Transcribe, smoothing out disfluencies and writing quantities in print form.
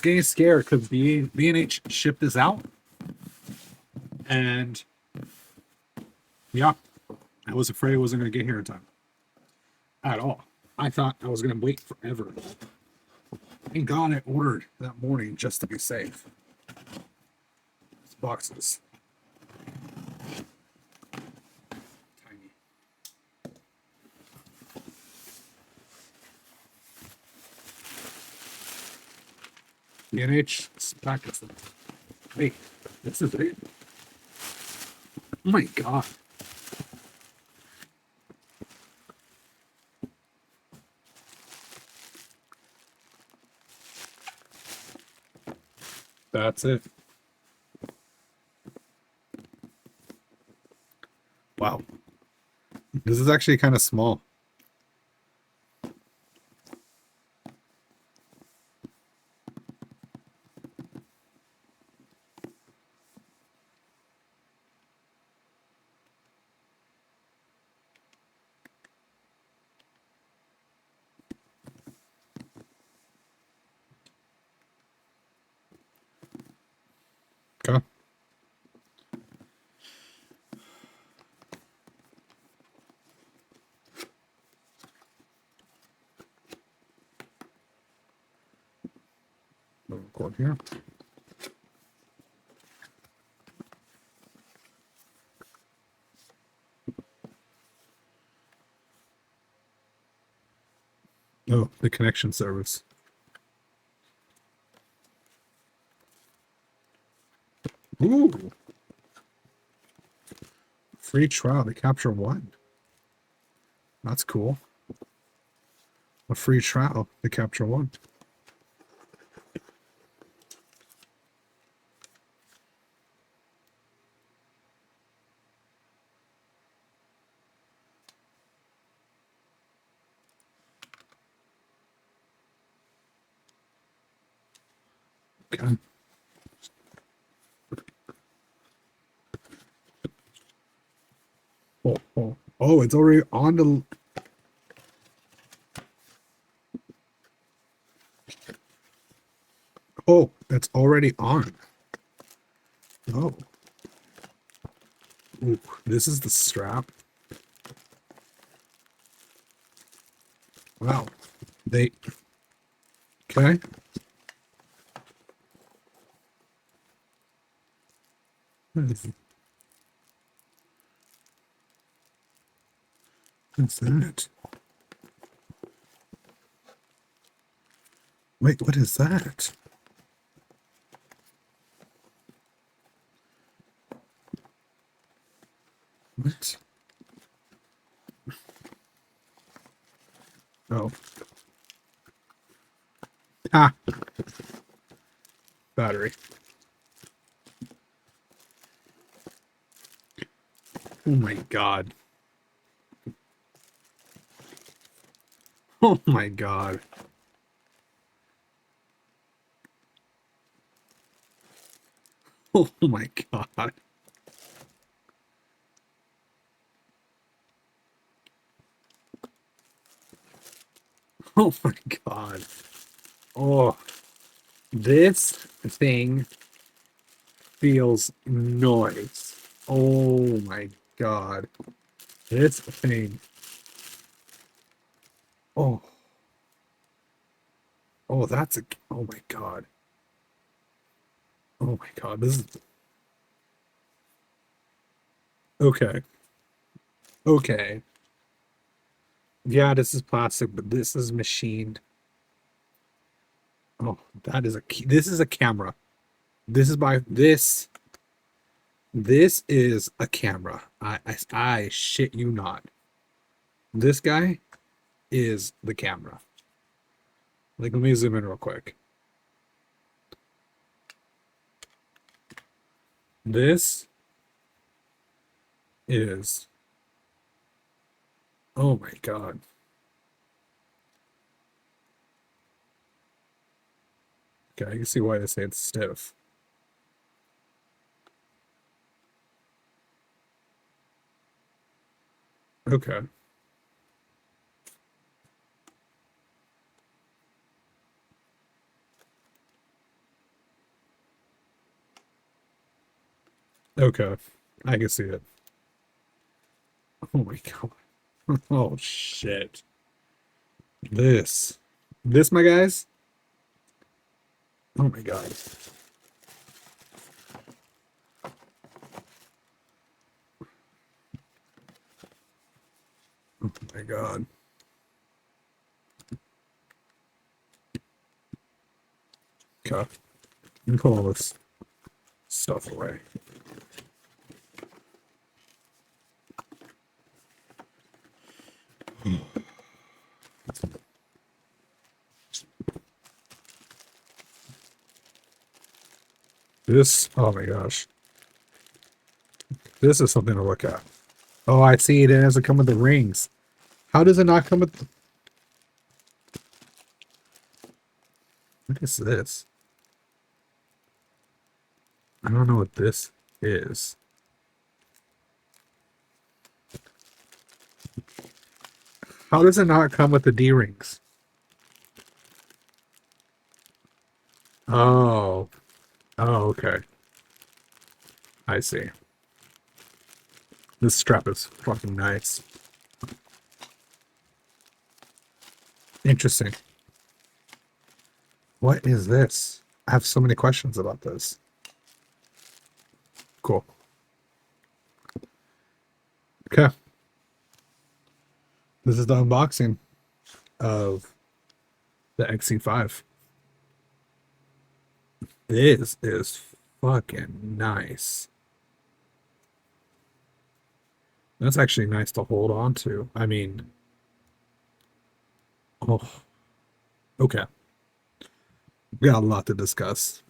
getting scared because B&H shipped this out, and yeah, I was afraid it wasn't going to get here in time at all. I thought I was going to wait forever. Thank God I ordered that morning just to be safe. These boxes. Tiny. B&H packets. Wait, this is it? Oh my God. That's it. Wow. This is actually kind of small. Okay. We'll record here. Oh, the connection service. Ooh. Free trial to capture one. That's cool. A free trial to capture one. Okay. Oh, it's already on the. Oh, it's already on. Oh. Ooh, this is the strap. Wow. They. Okay. What's that? Wait, what is that? What? Oh. Ah. Battery. Oh my God. Oh my God. Oh my God. Oh my God. Oh, this thing feels noise. Oh my God. This thing. Oh, oh, that's a. Oh my God. Oh my God. This is. Okay. Okay. Yeah, this is plastic, but this is machined. Oh, that is a key. This is a camera. This is by this. This is a camera. I shit you not. This guy is the camera. Like, let me zoom in real quick. This is. Oh my God. Okay, I can see why they say it's stiff. Okay. Okay. I can see it. Oh my god. Oh shit. This. This, my guys? Oh my god. Oh my god. Okay. You pull all this stuff away. This, oh my gosh. This is something to look at. Oh, I see it. It doesn't come with the rings. How does it not come with? What is this? I don't know what this is. How does it not come with the D rings? Oh, oh, okay. I see. This strap is fucking nice. Interesting. What is this? I have so many questions about this. Cool. Okay. This is the unboxing of the XE5. This is fucking nice. That's actually nice to hold on to. I mean, oh, okay. We got a lot to discuss.